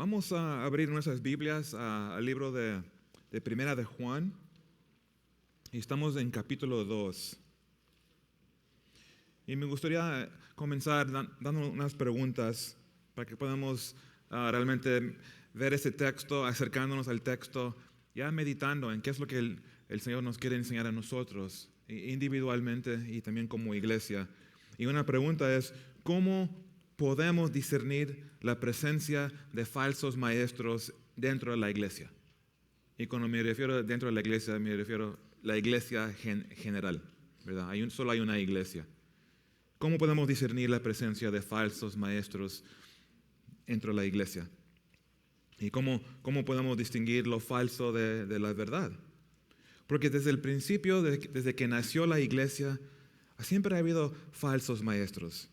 Vamos a abrir nuestras Biblias al libro de Primera de Juan. Y estamos en capítulo 2. Y me gustaría comenzar dando unas preguntas para que podamos realmente ver este texto, acercándonos al texto, ya meditando en qué es lo que el Señor nos quiere enseñar a nosotros, individualmente y también como iglesia. Y una pregunta es, ¿cómo podemos discernir la presencia de falsos maestros dentro de la iglesia? Y cuando me refiero dentro de la iglesia, me refiero a la iglesia general, ¿verdad? Solo hay una iglesia. ¿Cómo podemos discernir la presencia de falsos maestros dentro de la iglesia? ¿Y cómo podemos distinguir lo falso de la verdad? Porque desde el principio, desde que nació la iglesia, siempre ha habido falsos maestros.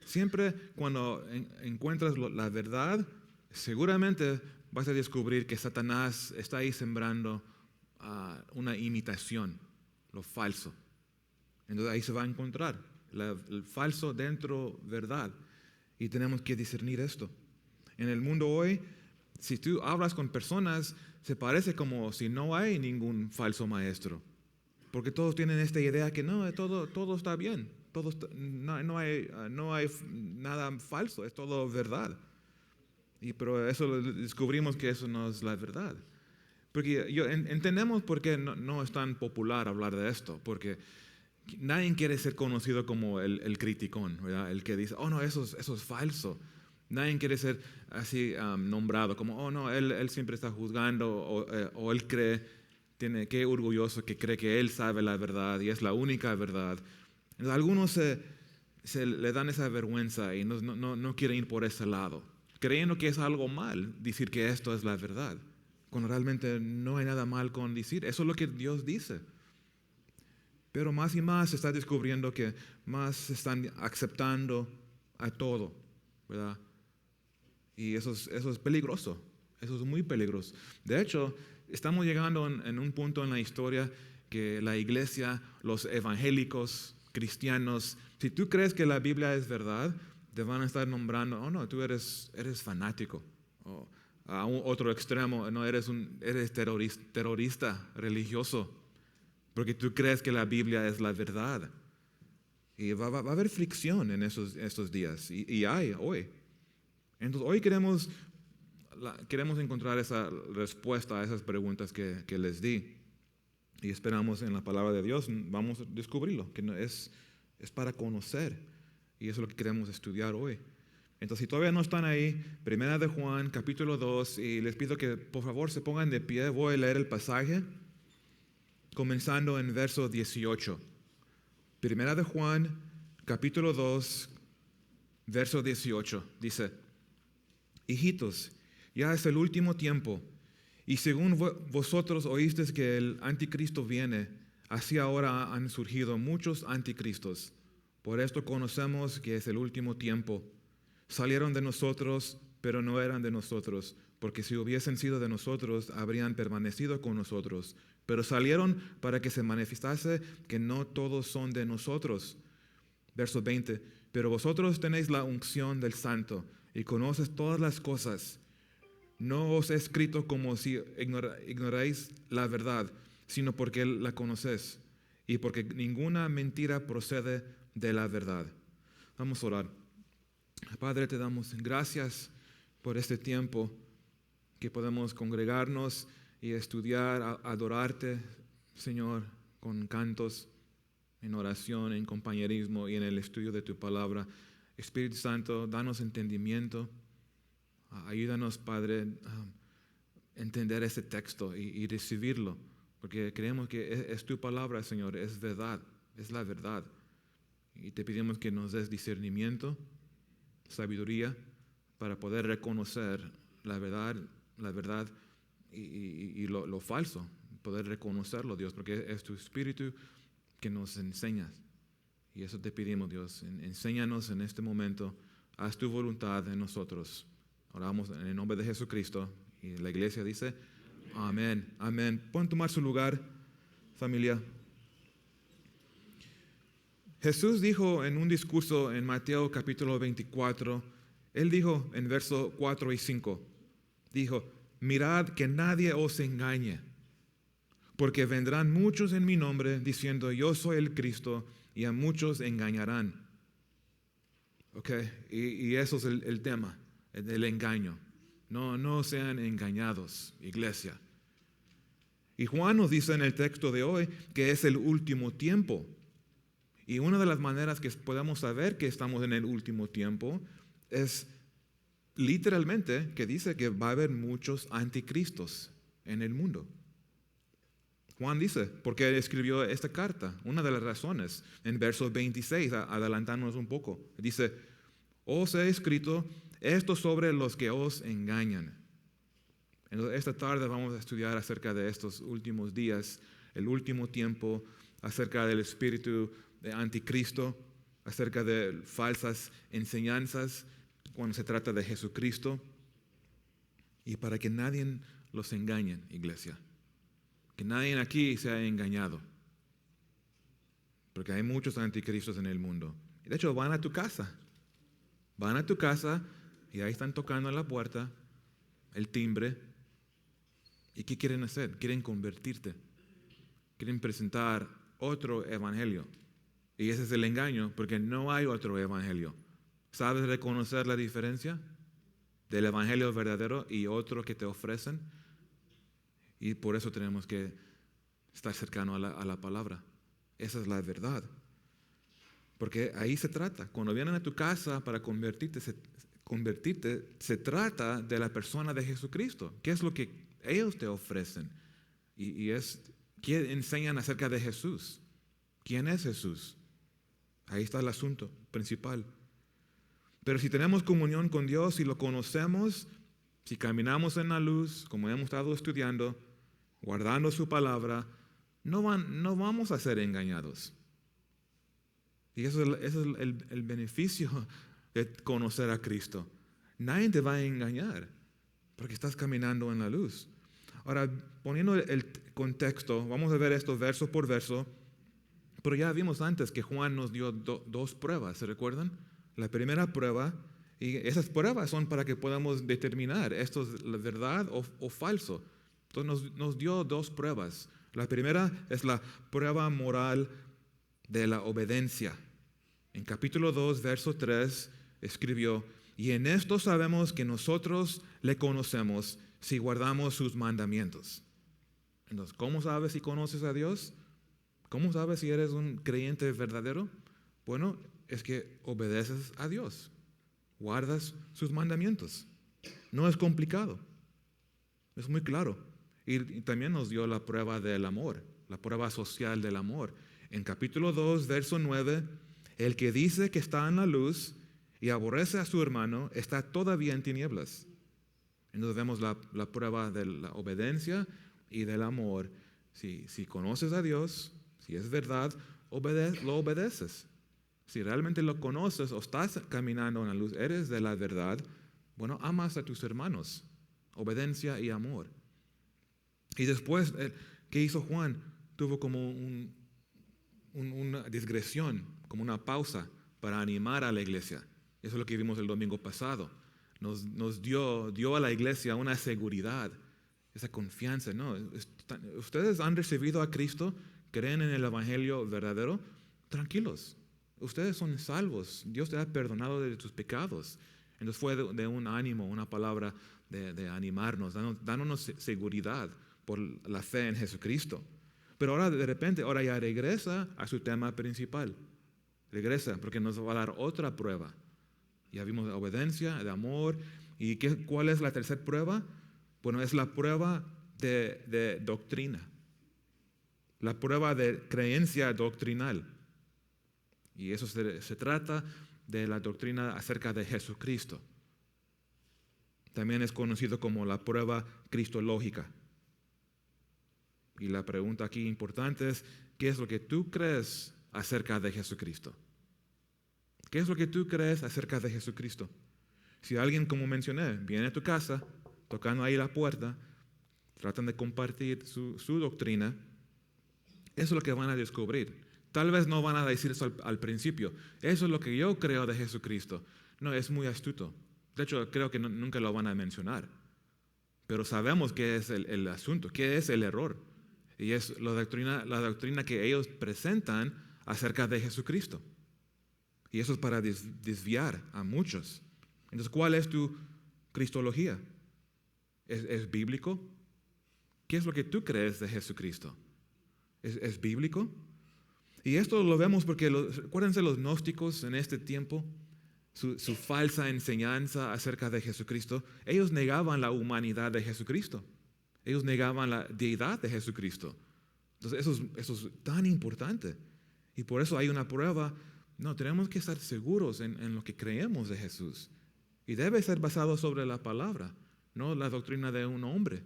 Siempre cuando encuentras la verdad, seguramente vas a descubrir que Satanás está ahí sembrando una imitación, lo falso. Entonces ahí se va a encontrar el falso dentro verdad. Y tenemos que discernir esto. En el mundo hoy, si tú hablas con personas, se parece como si no hay ningún falso maestro. Porque todos tienen esta idea que no, todo está bien. No hay nada falso, es todo verdad. Pero eso descubrimos que eso no es la verdad. Porque entendemos por qué no es tan popular hablar de esto. Porque nadie quiere ser conocido como el criticón, ¿verdad? El que dice, oh no, eso es falso. Nadie quiere ser así nombrado como, oh no, él siempre está juzgando o él cree, qué orgulloso que cree que él sabe la verdad y es la única verdad. Entonces, algunos se le dan esa vergüenza y no quieren ir por ese lado, creyendo que es algo mal decir que esto es la verdad, cuando realmente no hay nada mal con decir, eso es lo que Dios dice. Pero más y más se está descubriendo que más se están aceptando a todo, ¿verdad? Y eso es peligroso, eso es muy peligroso. De hecho, estamos llegando en un punto en la historia que la iglesia, los evangélicos, cristianos, si tú crees que la Biblia es verdad, te van a estar nombrando, oh no, tú eres fanático. O a un otro extremo, no, eres terrorista religioso, porque tú crees que la Biblia es la verdad. Y va a haber fricción en estos días, y hay hoy. Entonces hoy queremos encontrar esa respuesta a esas preguntas que les di. Y esperamos en la palabra de Dios, vamos a descubrirlo, que es para conocer. Y eso es lo que queremos estudiar hoy. Entonces, si todavía no están ahí, Primera de Juan, capítulo 2, y les pido que por favor se pongan de pie, voy a leer el pasaje, comenzando en verso 18. Primera de Juan, capítulo 2, verso 18, dice, hijitos, ya es el último tiempo, y según vosotros oísteis que el anticristo viene, así ahora han surgido muchos anticristos. Por esto conocemos que es el último tiempo. Salieron de nosotros, pero no eran de nosotros, porque si hubiesen sido de nosotros, habrían permanecido con nosotros. Pero salieron para que se manifestase que no todos son de nosotros. Verso 20, pero vosotros tenéis la unción del Santo y conoces todas las cosas. No os he escrito como si ignoráis la verdad, sino porque la conocéis y porque ninguna mentira procede de la verdad. Vamos a orar. Padre, te damos gracias por este tiempo que podemos congregarnos y estudiar, adorarte, Señor, con cantos, en oración, en compañerismo y en el estudio de tu palabra. Espíritu Santo, danos entendimiento. Ayúdanos, Padre, a entender este texto y recibirlo, porque creemos que es tu palabra, Señor, es verdad, es la verdad. Y te pedimos que nos des discernimiento, sabiduría, para poder reconocer la verdad y lo falso, poder reconocerlo, Dios, porque es tu Espíritu que nos enseñas. Y eso te pedimos, Dios, enséñanos en este momento, haz tu voluntad en nosotros. Oramos en el nombre de Jesucristo. Y la iglesia dice, amén, amén. Pueden tomar su lugar, familia. Jesús dijo en un discurso en Mateo capítulo 24, Él dijo en versos 4 y 5, Dijo, mirad que nadie os engañe, porque vendrán muchos en mi nombre diciendo, yo soy el Cristo, y a muchos engañarán. Okay. Y eso es el tema, el engaño. No sean engañados, iglesia. Y Juan nos dice en el texto de hoy que es el último tiempo. Y una de las maneras que podemos saber que estamos en el último tiempo es literalmente que dice que va a haber muchos anticristos en el mundo. Juan dice, ¿por qué escribió esta carta? Una de las razones, en verso 26, adelantándonos un poco, dice, os he escrito esto sobre los que os engañan. Entonces, esta tarde vamos a estudiar acerca de estos últimos días, el último tiempo, acerca del espíritu de anticristo, acerca de falsas enseñanzas cuando se trata de Jesucristo, y para que nadie los engañe, iglesia. Que nadie aquí sea engañado. Porque hay muchos anticristos en el mundo. De hecho, van a tu casa. Van a tu casa y ahí están tocando en la puerta, el timbre. ¿Y qué quieren hacer? Quieren convertirte. Quieren presentar otro evangelio. Y ese es el engaño, porque no hay otro evangelio. ¿Sabes reconocer la diferencia del evangelio verdadero y otro que te ofrecen? Y por eso tenemos que estar cercano a la palabra. Esa es la verdad. Porque ahí se trata. Cuando vienen a tu casa para convertirte, se trata de la persona de Jesucristo. ¿Qué es lo que ellos te ofrecen? Y es que enseñan acerca de Jesús. ¿Quién es Jesús? Ahí está el asunto principal. Pero si tenemos comunión con Dios, si lo conocemos, si caminamos en la luz, como hemos estado estudiando, guardando su palabra, no vamos a ser engañados. Y eso es el beneficio de conocer a Cristo. Nadie te va a engañar porque estás caminando en la luz. Ahora, poniendo el contexto, vamos a ver esto verso por verso, pero ya vimos antes que Juan nos dio dos pruebas, ¿se recuerdan? La primera prueba, y esas pruebas son para que podamos determinar esto es la verdad o falso. Entonces nos dio dos pruebas. La primera es la prueba moral de la obediencia. En capítulo 2, verso 3, escribió, y en esto sabemos que nosotros le conocemos si guardamos sus mandamientos. Entonces, ¿cómo sabes si conoces a Dios? ¿Cómo sabes si eres un creyente verdadero? Bueno, es que obedeces a Dios, guardas sus mandamientos. No es complicado, es muy claro. Y también nos dio la prueba del amor, la prueba social del amor. En capítulo 2, verso 9, el que dice que está en la luz y aborrece a su hermano está todavía en tinieblas. Entonces vemos la prueba de la obediencia y del amor. Si conoces a Dios, si es verdad, lo obedeces. Si realmente lo conoces o estás caminando en la luz, eres de la verdad, bueno, amas a tus hermanos. Obediencia y amor. Y después, ¿qué hizo Juan? Tuvo como una digresión, como una pausa para animar a la iglesia. Eso es lo que vimos el domingo pasado. Nos dio a la iglesia una seguridad, esa confianza. ¿No? Ustedes han recibido a Cristo, creen en el evangelio verdadero, tranquilos. Ustedes son salvos. Dios te ha perdonado de tus pecados. Entonces fue de un ánimo, una palabra de animarnos, dándonos seguridad por la fe en Jesucristo. Pero ahora de repente, ahora ya regresa a su tema principal. Regresa porque nos va a dar otra prueba. Ya vimos de obediencia, de amor. ¿Y cuál es la tercera prueba? Bueno, es la prueba de doctrina. La prueba de creencia doctrinal. Y eso se trata de la doctrina acerca de Jesucristo. También es conocido como la prueba cristológica. Y la pregunta aquí importante es, ¿qué es lo que tú crees acerca de Jesucristo? ¿Qué es lo que tú crees acerca de Jesucristo? Si alguien, como mencioné, viene a tu casa, tocando ahí la puerta, tratan de compartir su doctrina, eso es lo que van a descubrir. Tal vez no van a decir eso al principio. Eso es lo que yo creo de Jesucristo. No, es muy astuto. De hecho, creo que nunca lo van a mencionar. pero sabemos qué es el asunto, qué es el error. Y es la doctrina que ellos presentan acerca de Jesucristo. Y eso es para desviar a muchos. Entonces, ¿cuál es tu cristología? ¿Es bíblico? ¿Qué es lo que tú crees de Jesucristo? ¿Es bíblico? Y esto lo vemos porque, acuérdense los gnósticos en este tiempo, su falsa enseñanza acerca de Jesucristo, ellos negaban la humanidad de Jesucristo. Ellos negaban la deidad de Jesucristo. Entonces eso es tan importante. Y por eso hay una prueba. No, tenemos que estar seguros en lo que creemos de Jesús. Y debe ser basado sobre la palabra, no la doctrina de un hombre,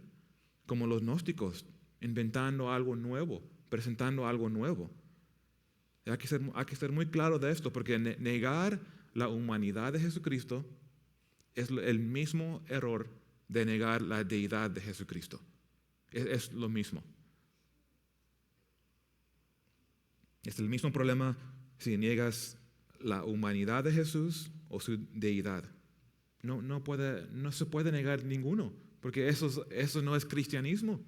como los gnósticos, inventando algo nuevo, presentando algo nuevo. Hay que ser muy claro de esto, porque negar la humanidad de Jesucristo es el mismo error de negar la deidad de Jesucristo. Es lo mismo. Es el mismo problema si niegas la humanidad de Jesús o su deidad. No se puede negar ninguno, porque eso no es cristianismo.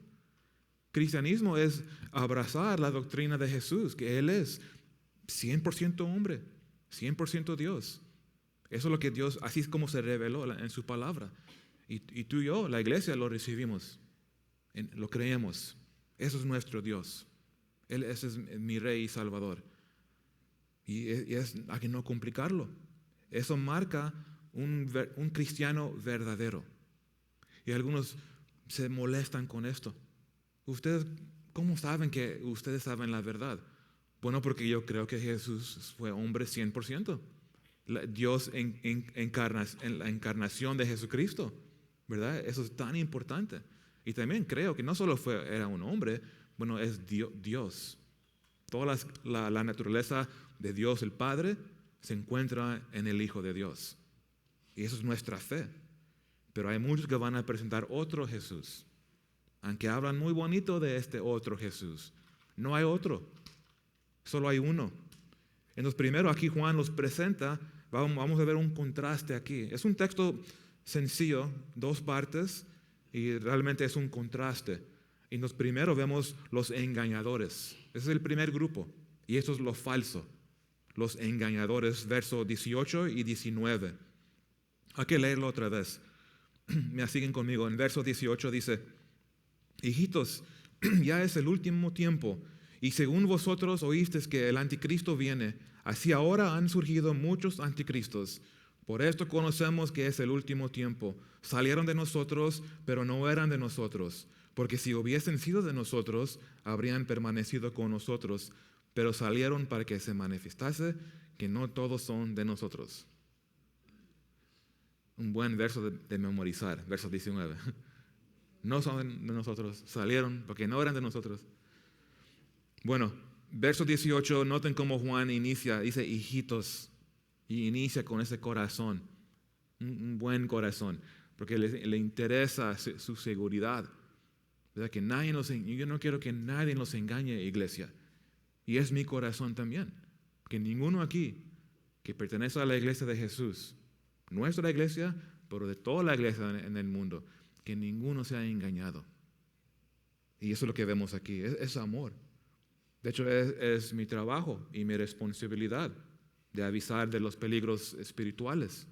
Cristianismo es abrazar la doctrina de Jesús, que Él es 100% hombre, 100% Dios. Eso es lo que Dios, así es como se reveló en su palabra. Y tú y yo, la iglesia, lo recibimos, lo creemos. Eso es nuestro Dios. Ese es mi Rey y Salvador. Y hay que no complicarlo. Eso marca un cristiano verdadero. Y algunos se molestan con esto. ¿Ustedes cómo saben que ustedes saben la verdad? Bueno, porque yo creo que Jesús fue hombre 100%. Dios en la encarnación de Jesucristo, ¿verdad? Eso es tan importante. Y también creo que no solo era un hombre, bueno, es Dios. Toda la naturaleza de Dios el Padre se encuentra en el Hijo de Dios. Y eso es nuestra fe. Pero hay muchos que van a presentar otro Jesús. Aunque hablan muy bonito de este otro Jesús. No hay otro. Solo hay uno. Entonces primero aquí Juan los presenta. Vamos a ver un contraste aquí. Es un texto sencillo, 2 partes. Y realmente es un contraste. Y entonces primero vemos los engañadores. Ese es el primer grupo. Y esto es lo falso. Los engañadores, versos 18 y 19. Hay que leerlo otra vez. Me siguen conmigo. En verso 18 dice: hijitos, ya es el último tiempo, y según vosotros oísteis que el anticristo viene, así ahora han surgido muchos anticristos. Por esto conocemos que es el último tiempo. Salieron de nosotros, pero no eran de nosotros, porque si hubiesen sido de nosotros, habrían permanecido con nosotros, pero salieron para que se manifestase que no todos son de nosotros. Un buen verso de memorizar, verso 19. No son de nosotros, salieron porque no eran de nosotros. Bueno, verso 18, noten cómo Juan inicia, dice hijitos, y inicia con ese corazón, un buen corazón, porque le interesa su seguridad. ¿Verdad? Que yo no quiero que nadie nos engañe, iglesia. Y es mi corazón también, que ninguno aquí que pertenece a la iglesia de Jesús, nuestra iglesia, pero de toda la iglesia en el mundo, que ninguno sea engañado. Y eso es lo que vemos aquí, es amor. De hecho, es mi trabajo y mi responsabilidad de avisar de los peligros espirituales.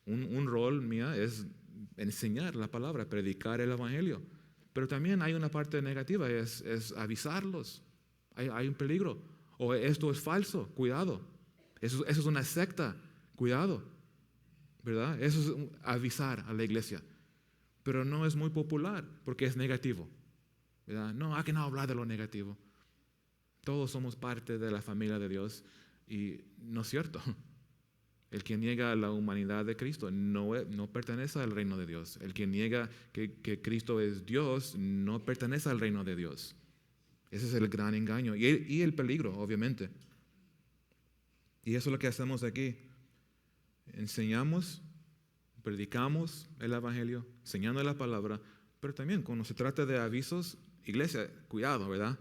Un rol mío es enseñar la palabra, predicar el evangelio. Pero también hay una parte negativa, es avisarlos. Hay un peligro. O esto es falso, cuidado. Eso es una secta, cuidado. ¿Verdad? Eso es avisar a la iglesia. Pero no es muy popular porque es negativo. ¿Verdad? No, hay que no hablar de lo negativo. Todos somos parte de la familia de Dios y no es cierto. El que niega la humanidad de Cristo no pertenece al reino de Dios. El que niega que Cristo es Dios no pertenece al reino de Dios. Ese es el gran engaño y el peligro, obviamente. Y eso es lo que hacemos aquí. Enseñamos, predicamos el evangelio, enseñando la palabra, pero también cuando se trata de avisos, iglesia, cuidado, ¿verdad?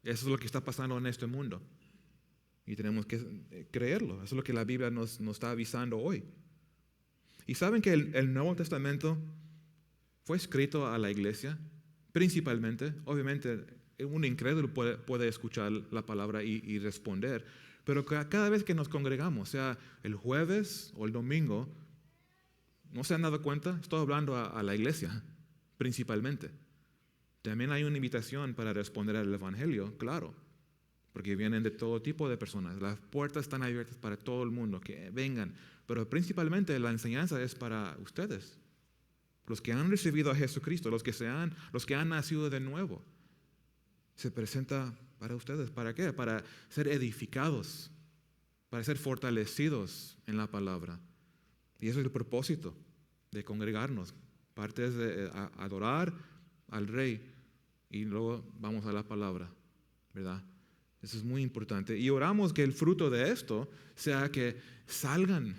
Eso es lo que está pasando en este mundo. Y tenemos que creerlo. Eso es lo que la Biblia nos está avisando hoy. Y saben que el Nuevo Testamento fue escrito a la iglesia, principalmente. Obviamente, un incrédulo puede escuchar la palabra y responder, pero cada vez que nos congregamos, sea el jueves o el domingo, ¿no se han dado cuenta? Estoy hablando a la iglesia, principalmente. También hay una invitación para responder al Evangelio, claro, porque vienen de todo tipo de personas. Las puertas están abiertas para todo el mundo, que vengan. Pero principalmente la enseñanza es para ustedes, los que han recibido a Jesucristo, los que han nacido de nuevo. Se presenta para ustedes. ¿Para qué? Para ser edificados, para ser fortalecidos en la palabra. Y eso es el propósito de congregarnos. Parte es de adorar al Rey y luego vamos a la palabra, ¿verdad? Eso es muy importante. Y oramos que el fruto de esto sea que salgan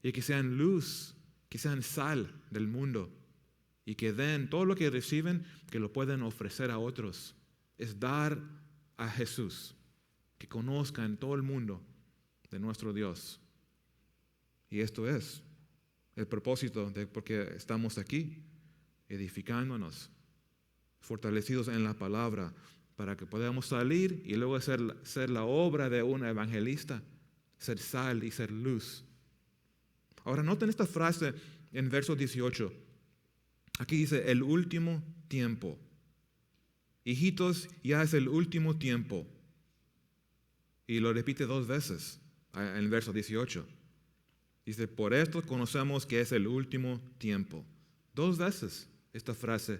y que sean luz, que sean sal del mundo y que den todo lo que reciben, que lo puedan ofrecer a otros. Es dar a Jesús, que conozcan todo el mundo de nuestro Dios. Y esto es el propósito de porque estamos aquí, edificándonos, fortalecidos en la palabra, para que podamos salir y luego ser la obra de un evangelista, ser sal y ser luz. Ahora noten esta frase en verso 18. Aquí dice, el último tiempo. Hijitos, ya es el último tiempo. Y lo repite 2 veces en el verso 18. Dice, por esto conocemos que es el último tiempo. 2 veces esta frase,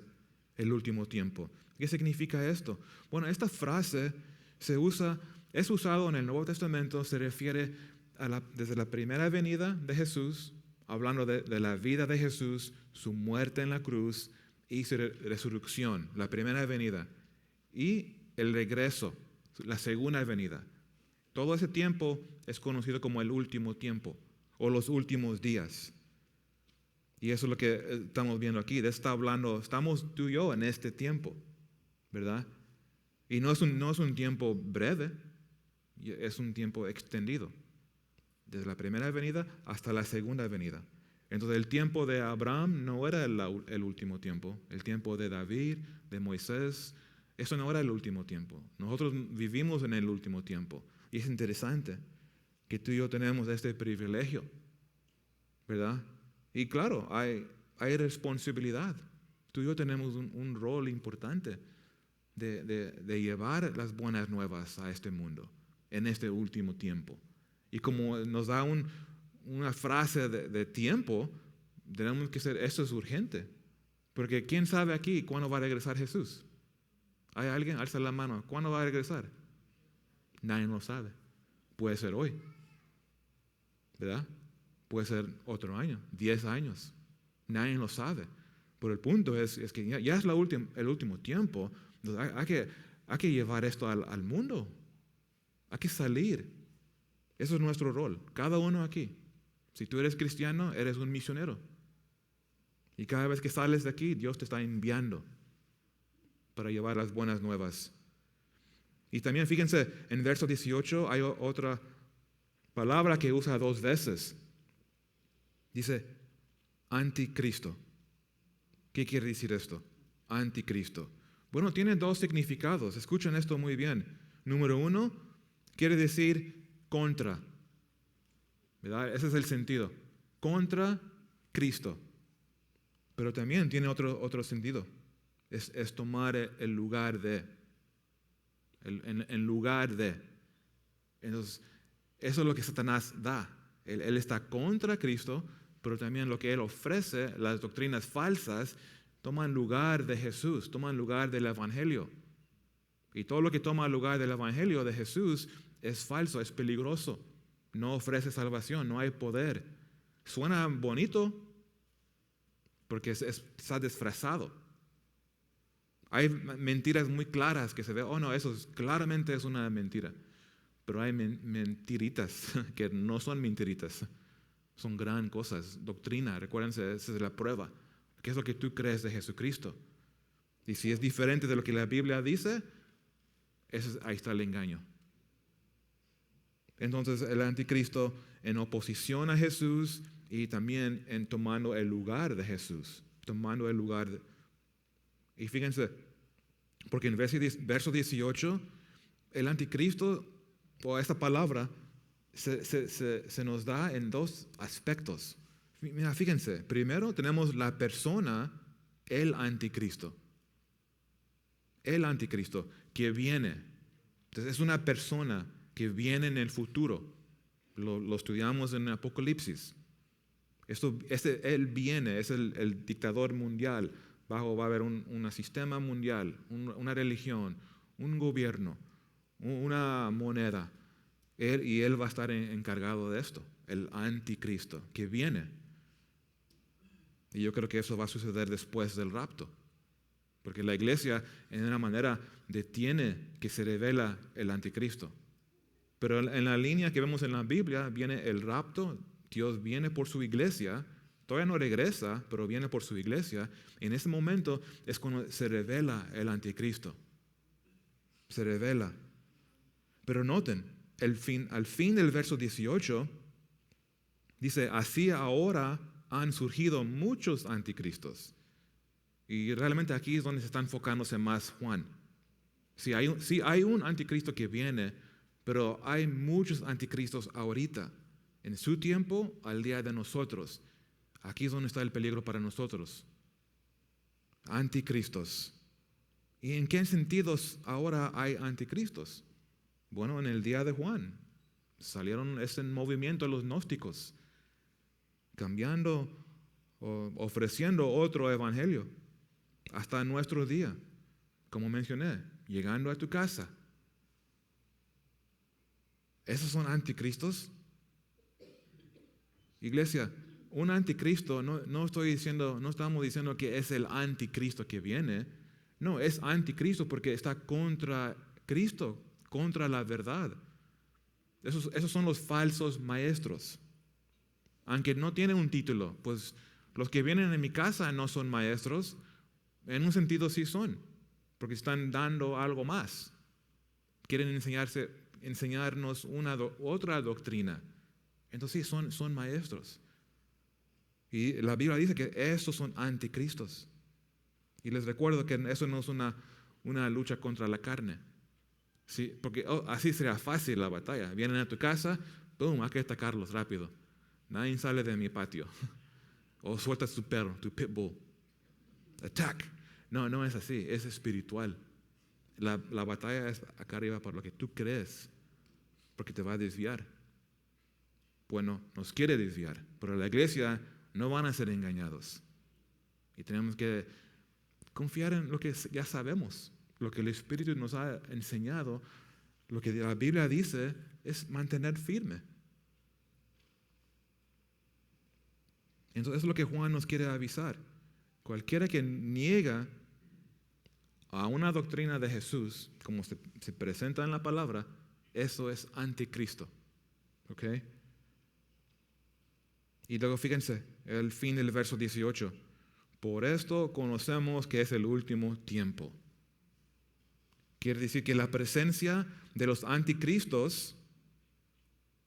el último tiempo. ¿Qué significa esto? Bueno, esta frase es usado en el Nuevo Testamento, se refiere desde la primera venida de Jesús, hablando de la vida de Jesús, su muerte en la cruz y su resurrección, la primera venida, y el regreso, la segunda venida. Todo ese tiempo es conocido como el último tiempo o los últimos días. Y eso es lo que estamos viendo aquí. Estamos tú y yo en este tiempo, ¿verdad? Y no es un tiempo breve, es un tiempo extendido, desde la primera venida hasta la segunda venida. Entonces el tiempo de Abraham no era el último tiempo, el tiempo de David, de Moisés, eso no era el último tiempo. Nosotros vivimos en el último tiempo. Y es interesante que tú y yo tenemos este privilegio, ¿verdad? Y claro, hay responsabilidad. Tú y yo tenemos un rol importante de llevar las buenas nuevas a este mundo, en este último tiempo. Y como nos da una frase de tiempo, tenemos que ser, esto es urgente. Porque ¿quién sabe aquí cuándo va a regresar Jesús? ¿Hay alguien? Alza la mano. ¿Cuándo va a regresar? Nadie lo sabe. Puede ser hoy, ¿verdad? Puede ser otro año, 10 años. Nadie lo sabe. Pero el punto es que ya es el último tiempo. Hay que llevar esto al mundo. Hay que salir. Eso es nuestro rol. Cada uno aquí. Si tú eres cristiano, eres un misionero. Y cada vez que sales de aquí, Dios te está enviando para llevar las buenas nuevas. Y también fíjense, en verso 18 hay otra palabra que usa 2 veces. Dice, anticristo. ¿Qué quiere decir esto? Anticristo. Bueno, tiene 2 significados. Escuchen esto muy bien. Número 1, quiere decir contra. ¿Verdad? Ese es el sentido. Contra Cristo. Pero también tiene otro sentido. Es tomar el lugar de. En lugar de. Entonces, eso es lo que Satanás da. Él está contra Cristo, pero también lo que él ofrece, las doctrinas falsas, toman lugar de Jesús, toman lugar del Evangelio. Y todo lo que toma lugar del Evangelio de Jesús es falso, es peligroso. No ofrece salvación, no hay poder. Suena bonito porque está disfrazado. Hay mentiras muy claras que se ve, oh no, claramente es una mentira. Pero hay mentiritas que no son mentiritas. Son gran cosas, doctrina, recuérdense, esa es la prueba. ¿Qué es lo que tú crees de Jesucristo? Y si es diferente de lo que la Biblia dice, ahí está el engaño. Entonces el anticristo en oposición a Jesús y también en tomando el lugar de Jesús. tomando el lugar. Y fíjense, porque en verso 18, el anticristo, o esta palabra, se nos da en dos aspectos. Mira, fíjense, primero tenemos la persona, el anticristo. El anticristo que viene. Entonces es una persona que viene en el futuro. Lo estudiamos en Apocalipsis. Él viene, es el dictador mundial. Va a haber un sistema mundial, una religión, un gobierno, una moneda. Él va a estar encargado de esto, el anticristo que viene. Y yo creo que eso va a suceder después del rapto. Porque la iglesia, en una manera, detiene que se revela el anticristo. Pero en la línea que vemos en la Biblia, viene el rapto, Dios viene por su iglesia, todavía no regresa, pero viene por su iglesia. En ese momento es cuando se revela el anticristo. Se revela. Pero noten, al fin del verso 18, dice, así ahora han surgido muchos anticristos. Y realmente aquí es donde se está enfocándose más Juan. Sí, hay un anticristo que viene, pero hay muchos anticristos ahorita. En su tiempo, al día de nosotros. Aquí es donde está el peligro para nosotros. Anticristos. ¿Y en qué sentidos ahora hay anticristos? Bueno, en el día de Juan salieron ese movimiento de los gnósticos, cambiando o ofreciendo otro evangelio. Hasta nuestro día, como mencioné, llegando a tu casa. ¿Esos son anticristos? Iglesia, un anticristo, no estamos diciendo que es el anticristo que viene. No, es anticristo porque está contra Cristo, contra la verdad. Esos son los falsos maestros. Aunque no tienen un título, pues los que vienen en mi casa no son maestros. En un sentido sí son, porque están dando algo más. Quieren enseñarnos otra doctrina. Entonces sí, son maestros. Y la Biblia dice que estos son anticristos. Y les recuerdo que eso no es una lucha contra la carne. Sí, porque así sería fácil la batalla. Vienen a tu casa, ¡pum!, hay que atacarlos rápido. Nadie sale de mi patio. O sueltas tu perro, tu pitbull. Attack. No es así, es espiritual. La batalla es acá arriba por lo que tú crees, porque te va a desviar. Bueno, nos quiere desviar, pero la iglesia no van a ser engañados. Y tenemos que confiar en lo que ya sabemos, lo que el Espíritu nos ha enseñado, lo que la Biblia dice es mantener firme. Entonces es lo que Juan nos quiere avisar. Cualquiera que niega a una doctrina de Jesús, como se presenta en la palabra, eso es anticristo. ¿Ok? Y luego fíjense, el fin del verso 18. Por esto conocemos que es el último tiempo. Quiere decir que la presencia de los anticristos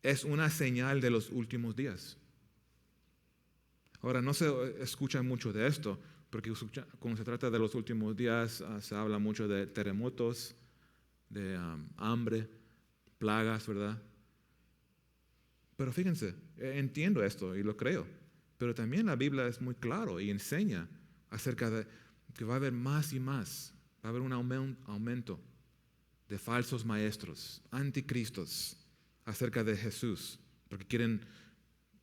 es una señal de los últimos días. Ahora, no se escucha mucho de esto, porque cuando se trata de los últimos días, se habla mucho de terremotos, de hambre, plagas, ¿verdad? Pero fíjense, entiendo esto y lo creo, pero también la Biblia es muy claro y enseña acerca de que va a haber más y más, va a haber un aumento de falsos maestros, anticristos, acerca de Jesús, porque quieren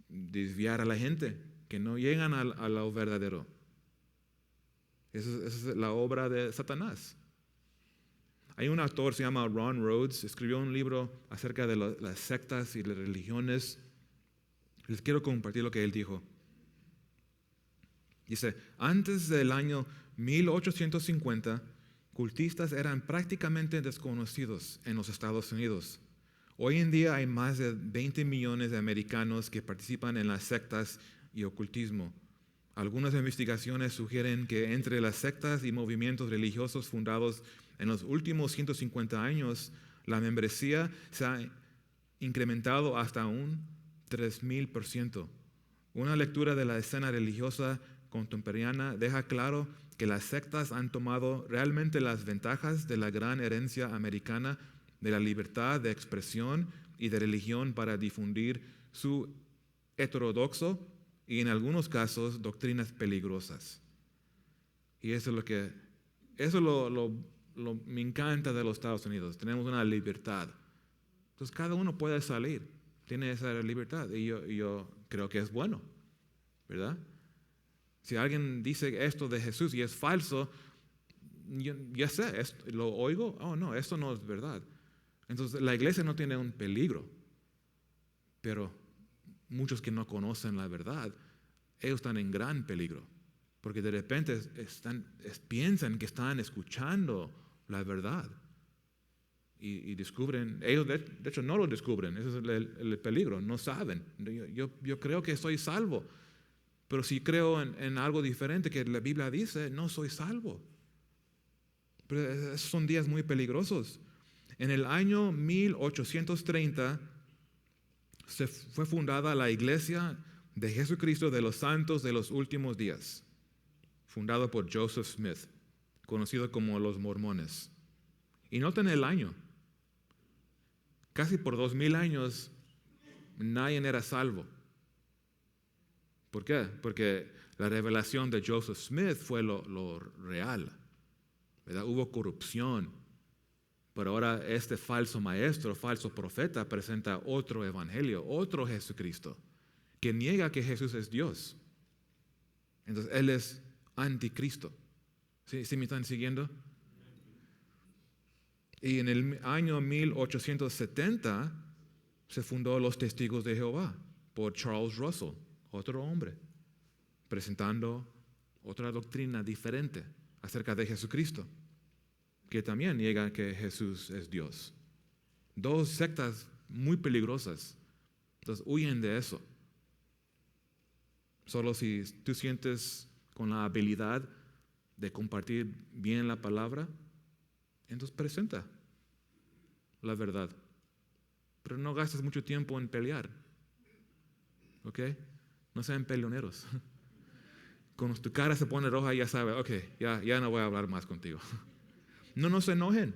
desviar a la gente, que no llegan a lo verdadero. Esa es la obra de Satanás. Hay un autor, se llama Ron Rhodes, escribió un libro acerca de las sectas y las religiones. Les quiero compartir lo que él dijo. Dice, antes del año 1850, cultistas eran prácticamente desconocidos en los Estados Unidos. Hoy en día hay más de 20 millones de americanos que participan en las sectas y ocultismo. Algunas investigaciones sugieren que entre las sectas y movimientos religiosos fundados en los últimos 150 años, la membresía se ha incrementado hasta un 3000%. Una lectura de la escena religiosa contemporánea deja claro que las sectas han tomado realmente las ventajas de la gran herencia americana de la libertad de expresión y de religión para difundir su heterodoxo y en algunos casos doctrinas peligrosas. Y eso es lo que me encanta de los Estados Unidos. Tenemos una libertad. Entonces cada uno puede salir, tiene esa libertad y yo creo que es bueno, ¿verdad? Si alguien dice esto de Jesús y es falso, ya sé, lo oigo, oh no, esto no es verdad. Entonces la iglesia no tiene un peligro, pero muchos que no conocen la verdad, ellos están en gran peligro, porque de repente piensan que están escuchando la verdad y descubren, ellos de hecho no lo descubren, ese es el peligro, no saben. Yo creo que soy salvo, pero si creo en algo diferente que la Biblia dice, no soy salvo. Pero esos son días muy peligrosos. En el año 1830 se fue fundada la Iglesia de Jesucristo de los Santos de los Últimos Días, fundada por Joseph Smith, conocido como los Mormones. Y noten el año. Casi por 2000 años nadie era salvo. ¿Por qué? Porque la revelación de Joseph Smith fue lo real, ¿verdad? Hubo corrupción, pero ahora este falso maestro, falso profeta presenta otro evangelio, otro Jesucristo, que niega que Jesús es Dios. Entonces él es anticristo. ¿Sí me están siguiendo? Y en el año 1870 se fundó los Testigos de Jehová por Charles Russell, otro hombre, presentando otra doctrina diferente acerca de Jesucristo, que también niega que Jesús es Dios. Dos sectas muy peligrosas. Entonces huyen de eso. Solo si tú sientes con la habilidad de compartir bien la palabra, entonces presenta la verdad. Pero no gastes mucho tiempo en pelear. ¿Ok? No sean peleoneros. Cuando tu cara se pone roja, ya sabes, ok, ya no voy a hablar más contigo. No se enojen.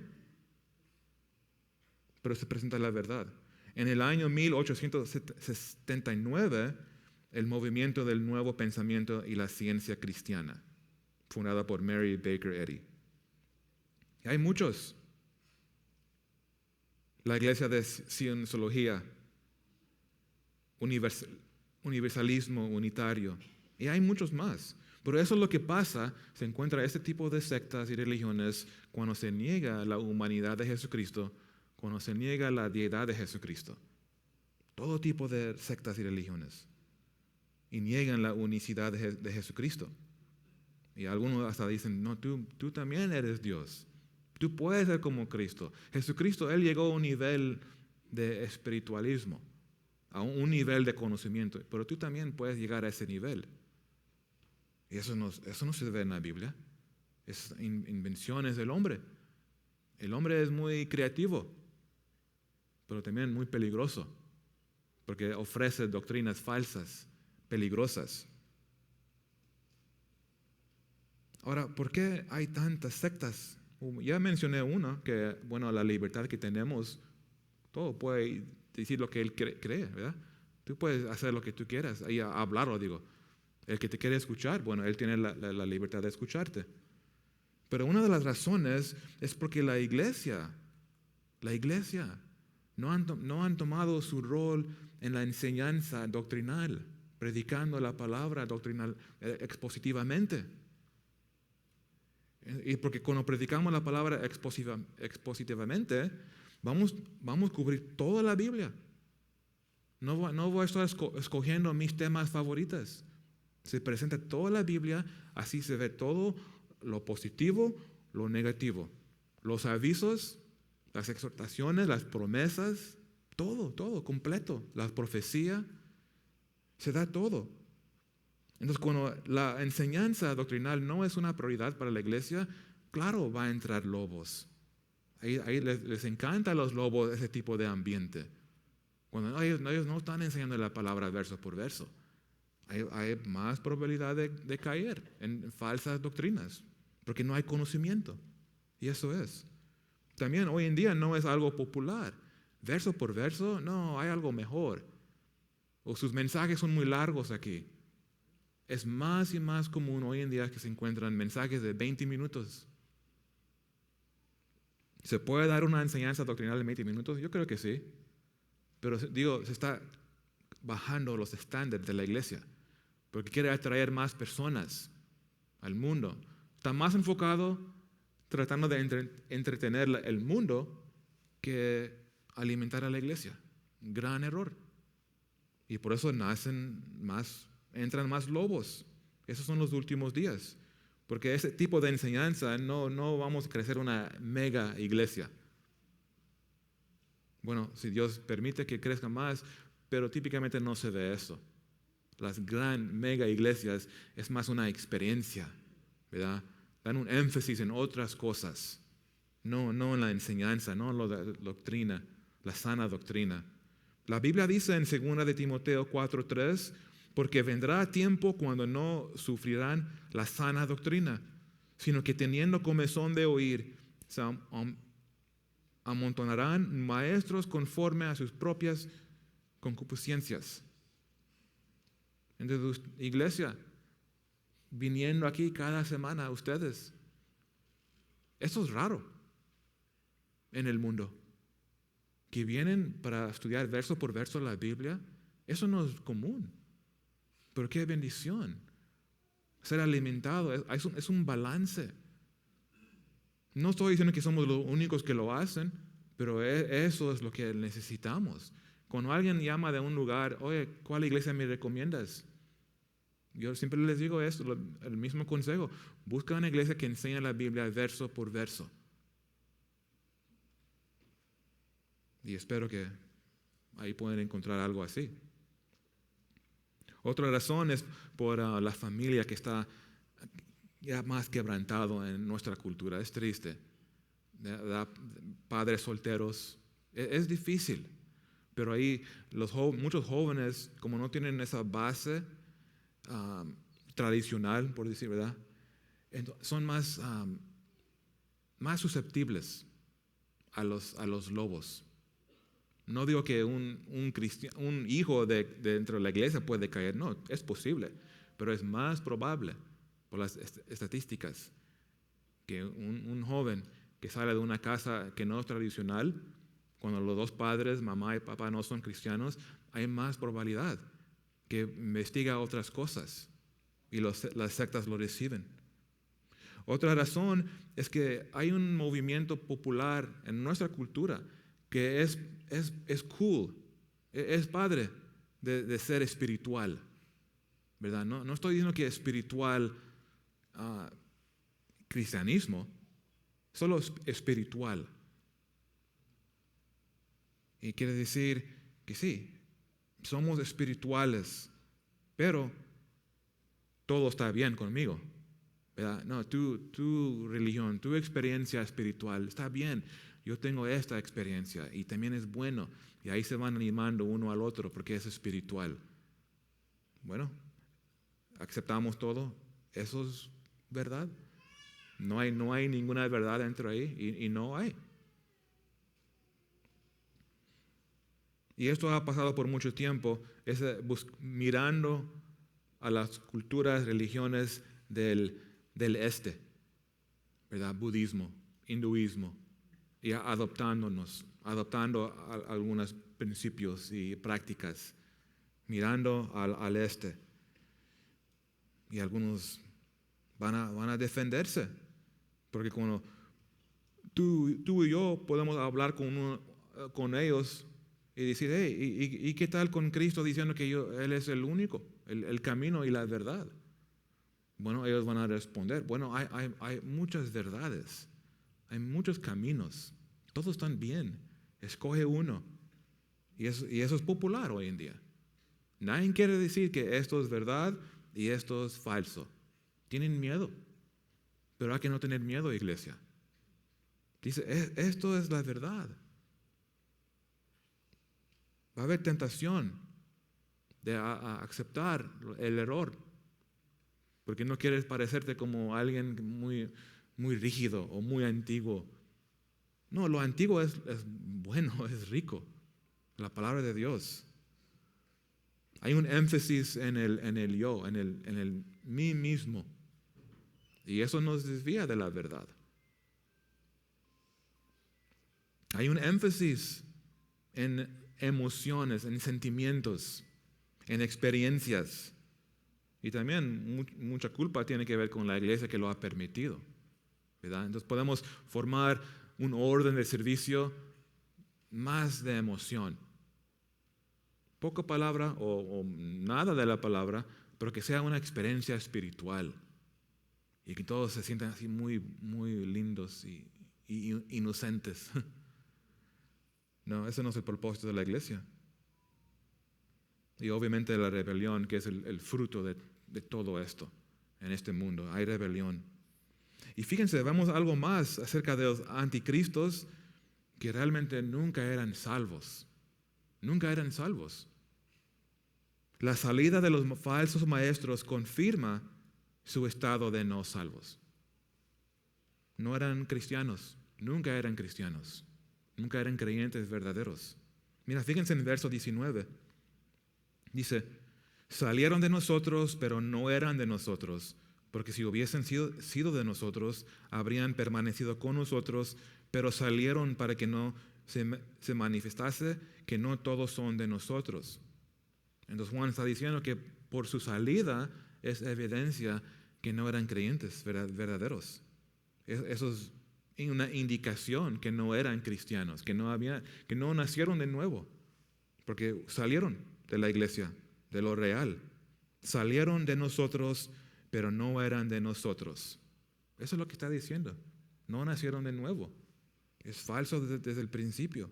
Pero se presenta la verdad. En el año 1879, el movimiento del nuevo pensamiento y la ciencia cristiana, fundada por Mary Baker Eddy. Y hay muchos. La iglesia de cienciología, universalismo unitario, y hay muchos más. Pero eso es lo que pasa, se encuentra este tipo de sectas y religiones cuando se niega la humanidad de Jesucristo, cuando se niega la deidad de Jesucristo. Todo tipo de sectas y religiones. Y niegan la unicidad de Jesucristo. Y algunos hasta dicen, no, tú también eres Dios. Tú puedes ser como Cristo. Jesucristo, Él llegó a un nivel de espiritualismo, a un nivel de conocimiento, pero tú también puedes llegar a ese nivel. Y eso no se ve en la Biblia. Es invenciones del hombre. El hombre es muy creativo, pero también muy peligroso, porque ofrece doctrinas falsas, peligrosas. Ahora, ¿por qué hay tantas sectas? Ya mencioné una, que, bueno, la libertad que tenemos, todo puede decir lo que él cree, ¿verdad? Tú puedes hacer lo que tú quieras, ahí hablarlo, digo. El que te quiere escuchar, bueno, él tiene la libertad de escucharte. Pero una de las razones es porque la iglesia no han tomado su rol en la enseñanza doctrinal, predicando la palabra doctrinal expositivamente. Y porque cuando predicamos la palabra expositivamente, vamos a cubrir toda la Biblia. No voy a estar escogiendo mis temas favoritos. Se presenta toda la Biblia, así se ve todo lo positivo, lo negativo. Los avisos, las exhortaciones, las promesas, todo completo. La profecía, se da todo. Entonces, cuando la enseñanza doctrinal no es una prioridad para la iglesia, claro, va a entrar lobos. Ahí les encanta a los lobos ese tipo de ambiente. Cuando ellos no están enseñando la palabra verso por verso. hay más probabilidad de caer en falsas doctrinas, porque no hay conocimiento. Y eso es. También hoy en día no es algo popular. Verso por verso, no, hay algo mejor. O sus mensajes son muy largos aquí. Es más y más común hoy en día que se encuentran mensajes de 20 minutos. ¿Se puede dar una enseñanza doctrinal de 20 minutos? Yo creo que sí. Pero digo, se está bajando los estándares de la iglesia, porque quiere atraer más personas al mundo. Está más enfocado tratando de entretener el mundo que alimentar a la iglesia. Gran error. Y por eso entran más lobos. Esos son los últimos días. Porque ese tipo de enseñanza no vamos a crecer una mega iglesia. Bueno, si Dios permite que crezca más, pero típicamente no se ve eso. Las gran mega iglesias es más una experiencia, ¿verdad? Dan un énfasis en otras cosas, no en la enseñanza, no en la doctrina, la sana doctrina. La Biblia dice en 2 de Timoteo 4:3, porque vendrá tiempo cuando no sufrirán la sana doctrina, sino que teniendo comezón de oír, se amontonarán maestros conforme a sus propias concupiscencias. Entonces, iglesia, viniendo aquí cada semana ustedes, eso es raro en el mundo. Que vienen para estudiar verso por verso la Biblia, eso no es común. Pero qué bendición. Ser alimentado es un balance. No estoy diciendo que somos los únicos que lo hacen, pero eso es lo que necesitamos. Cuando alguien llama de un lugar, oye, ¿cuál iglesia me recomiendas? Yo siempre les digo esto, el mismo consejo. Busca una iglesia que enseñe la Biblia verso por verso. Y espero que ahí puedan encontrar algo así. Otra razón es por la familia que está ya más quebrantado en nuestra cultura. Es triste. Padres solteros. Es difícil. Pero ahí muchos jóvenes, como no tienen esa base tradicional, por decir verdad, son más susceptibles a los lobos. No digo que un hijo dentro de la iglesia puede caer, no, es posible, pero es más probable por las estadísticas que un joven que sale de una casa que no es tradicional, cuando los dos padres, mamá y papá, no son cristianos, hay más probabilidad que investiga otras cosas y las sectas lo reciben. Otra razón es que hay un movimiento popular en nuestra cultura que es cool, es padre de ser espiritual, ¿verdad? No estoy diciendo que espiritual cristianismo, solo espiritual. Y quiere decir que sí, somos espirituales, pero todo está bien conmigo, ¿verdad? No, tu religión, tu experiencia espiritual está bien. Yo tengo esta experiencia y también es bueno. Y ahí se van animando uno al otro porque es espiritual. Bueno, aceptamos todo. Eso es verdad. No hay ninguna verdad dentro ahí y no hay. Y esto ha pasado por mucho tiempo, mirando a las culturas, religiones del este, ¿verdad? Budismo, hinduismo, y adoptando algunos principios y prácticas, mirando al este. Y algunos van a defenderse, porque cuando tú y yo podemos hablar con ellos y decir, hey, ¿y qué tal con Cristo diciendo que Él es el único, el camino y la verdad? Bueno, ellos van a responder, bueno, hay muchas verdades, hay muchos caminos, todos están bien, escoge uno. Y eso es popular hoy en día. Nadie quiere decir que esto es verdad y esto es falso. Tienen miedo, pero hay que no tener miedo, iglesia. Dice, esto es la verdad. Va a haber tentación. de a aceptar el error, porque no quieres parecerte como alguien muy, muy rígido o muy antiguo. No, lo antiguo es bueno, es rico, la palabra de Dios. Hay un énfasis en el yo, en el mí mismo, y eso nos desvía de la verdad. Hay un énfasis en emociones, en sentimientos, en experiencias. Y también mucha culpa tiene que ver con la iglesia que lo ha permitido, ¿verdad? Entonces podemos formar un orden de servicio más de emoción. Poca palabra o nada de la palabra, pero que sea una experiencia espiritual. Y que todos se sientan así muy, muy lindos y inocentes. No, ese no es el propósito de la iglesia. Y obviamente la rebelión, que es el fruto de todo esto en este mundo. Hay rebelión. Y fíjense, vemos algo más acerca de los anticristos que realmente nunca eran salvos. Nunca eran salvos. La salida de los falsos maestros confirma su estado de no salvos. No eran cristianos, nunca eran cristianos. Nunca eran creyentes verdaderos. Mira, fíjense en el verso 19. Dice, salieron de nosotros, pero no eran de nosotros, porque si hubiesen sido de nosotros, habrían permanecido con nosotros, pero salieron para que no se manifestase que no todos son de nosotros. Entonces Juan está diciendo que por su salida es evidencia que no eran creyentes verdaderos. Eso es una indicación que no eran cristianos, que no nacieron de nuevo, porque salieron de la iglesia, de lo real. Salieron de nosotros, pero no eran de nosotros. Eso es lo que está diciendo. No nacieron de nuevo. Es falso desde el principio.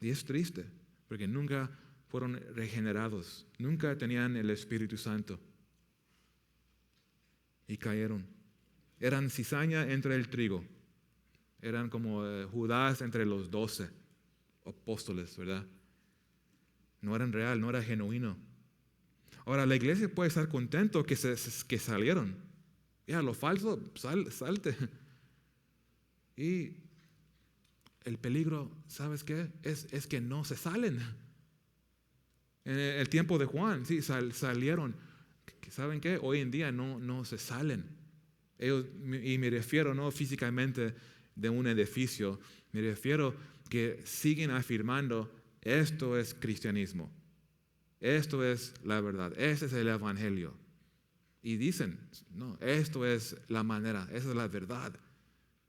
Y es triste, porque nunca fueron regenerados, nunca tenían el Espíritu Santo. Y cayeron. Eran cizaña entre el trigo. Eran como Judas entre los 12 apóstoles, ¿verdad? No eran real, no era genuino. Ahora, la iglesia puede estar contento que salieron. Ya, lo falso, salte. Y el peligro, ¿sabes qué? Es que no se salen. En el tiempo de Juan, sí, salieron. ¿Saben qué? Hoy en día no se salen. Ellos, y me refiero no físicamente de un edificio, me refiero que siguen afirmando esto es cristianismo, esto es la verdad, este es el evangelio. Y dicen, no, esto es la manera, esa es la verdad.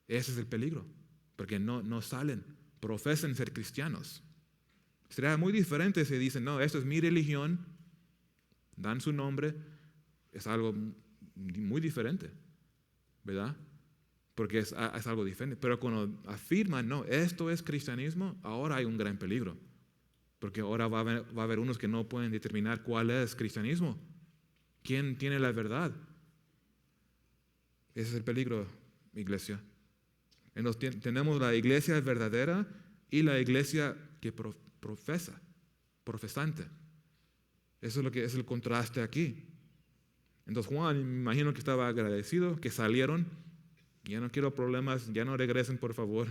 Ese es el peligro, porque no salen, profesan ser cristianos. Sería muy diferente si dicen, no, esto es mi religión, dan su nombre, es algo muy diferente, ¿verdad? Porque es algo diferente. Pero cuando afirman, no, esto es cristianismo, ahora hay un gran peligro. Porque ahora va a haber unos que no pueden determinar cuál es cristianismo. ¿Quién tiene la verdad? Ese es el peligro, iglesia. Entonces, tenemos la iglesia verdadera y la iglesia que profesante. Eso es lo que es el contraste aquí. Entonces Juan, me imagino que estaba agradecido que salieron. Ya no quiero problemas, ya no regresen por favor.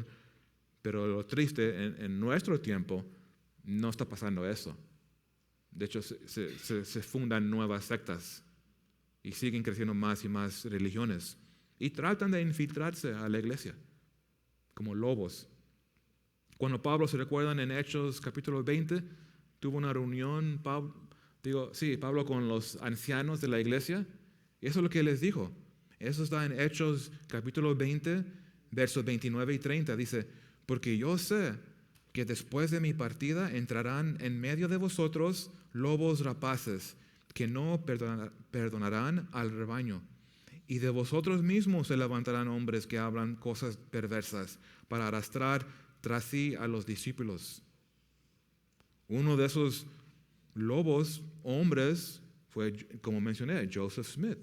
Pero lo triste, en nuestro tiempo no está pasando eso. De hecho, se fundan nuevas sectas y siguen creciendo más y más religiones. Y tratan de infiltrarse a la iglesia como lobos. Cuando Pablo, se recuerdan en Hechos capítulo 20, tuvo una reunión, Pablo con los ancianos de la iglesia, y eso es lo que les dijo. Eso está en Hechos capítulo 20, versos 29 y 30. Dice, porque yo sé que después de mi partida entrarán en medio de vosotros lobos rapaces, que no perdonarán al rebaño. Y de vosotros mismos se levantarán hombres que hablan cosas perversas para arrastrar tras sí a los discípulos. Uno de esos lobos, hombres, fue, como mencioné, Joseph Smith.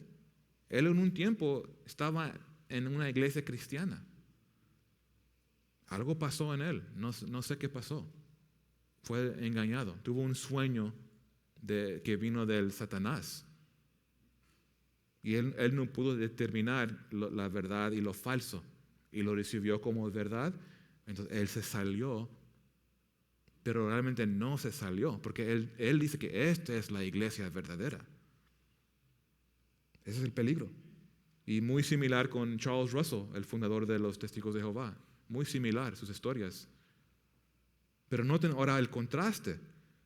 Él en un tiempo estaba en una iglesia cristiana. Algo pasó en él, no sé qué pasó. Fue engañado, tuvo un sueño que vino del Satanás. Y él no pudo determinar la verdad y lo falso, y lo recibió como verdad. Entonces él se salió, pero realmente no se salió, porque él dice que esta es la iglesia verdadera. Ese es el peligro. Y muy similar con Charles Russell, el fundador de los Testigos de Jehová. Muy similar sus historias. Pero noten ahora el contraste,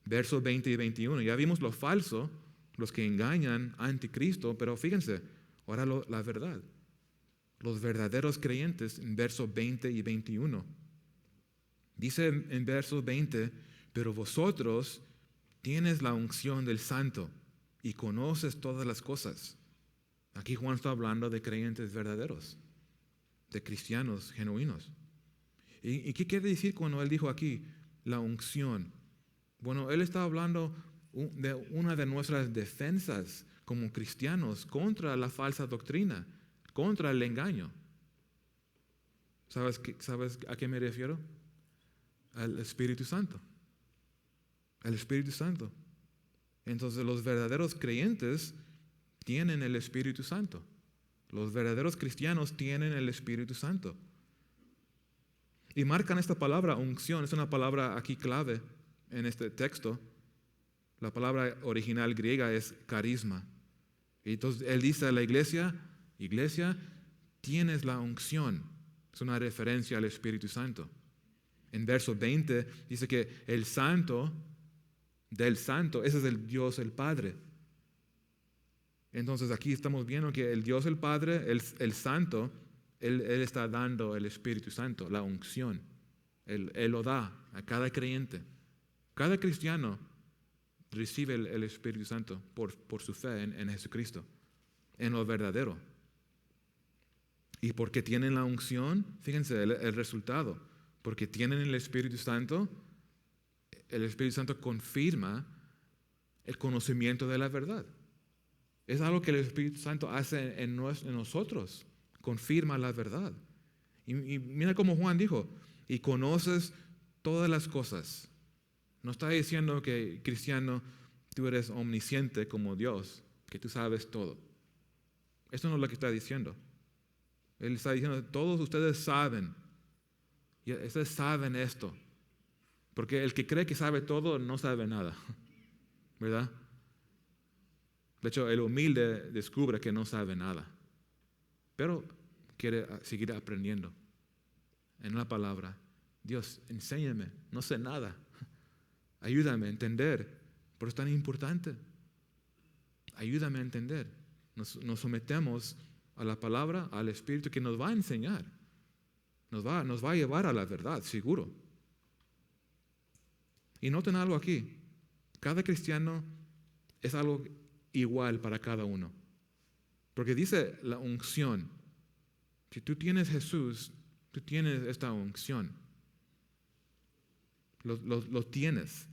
versos 20 y 21. Ya vimos lo falso, los que engañan a anticristo, pero fíjense, ahora la verdad. Los verdaderos creyentes en versos 20 y 21. Dice en versos 20, pero vosotros tienes la unción del Santo y conoces todas las cosas. Aquí Juan está hablando de creyentes verdaderos, de cristianos genuinos. ¿Y qué quiere decir cuando él dijo aquí la unción? Bueno, él está hablando de una de nuestras defensas como cristianos contra la falsa doctrina, contra el engaño. ¿Sabes a qué me refiero? Al Espíritu Santo. El Espíritu Santo. Entonces los verdaderos creyentes tienen el Espíritu Santo. Los verdaderos cristianos tienen el Espíritu Santo. Y marcan esta palabra unción, es una palabra aquí clave en este texto. La palabra original griega es carisma. Y entonces él dice a la iglesia, tienes la unción. Es una referencia al Espíritu Santo. En verso 20 dice que el santo, del santo, ese es el Dios el Padre. Entonces aquí estamos viendo que el Dios el Padre, el santo, Él está dando el Espíritu Santo, la unción. Él lo da a cada creyente. Cada cristiano recibe el Espíritu Santo por su fe en Jesucristo, en lo verdadero. Y porque tienen la unción, fíjense el resultado. Porque tienen el Espíritu Santo confirma el conocimiento de la verdad. Es algo que el Espíritu Santo hace en nosotros, confirma la verdad. Y mira cómo Juan dijo, y conoces todas las cosas. No está diciendo que, cristiano, tú eres omnisciente como Dios, que tú sabes todo. Eso no es lo que está diciendo. Él está diciendo, todos ustedes saben. Y ustedes saben esto. Porque el que cree que sabe todo no sabe nada. ¿Verdad? De hecho, el humilde descubre que no sabe nada. Pero quiere seguir aprendiendo. En la palabra, Dios, enséñame, no sé nada. Ayúdame a entender. Pero es tan importante. Ayúdame a entender. Nos sometemos a la palabra, al Espíritu que nos va a enseñar. Nos va a llevar a la verdad, seguro. Y noten algo aquí. Cada cristiano es algo igual para cada uno. Porque dice la unción. Si tú tienes Jesús, tú tienes esta unción. Lo tienes.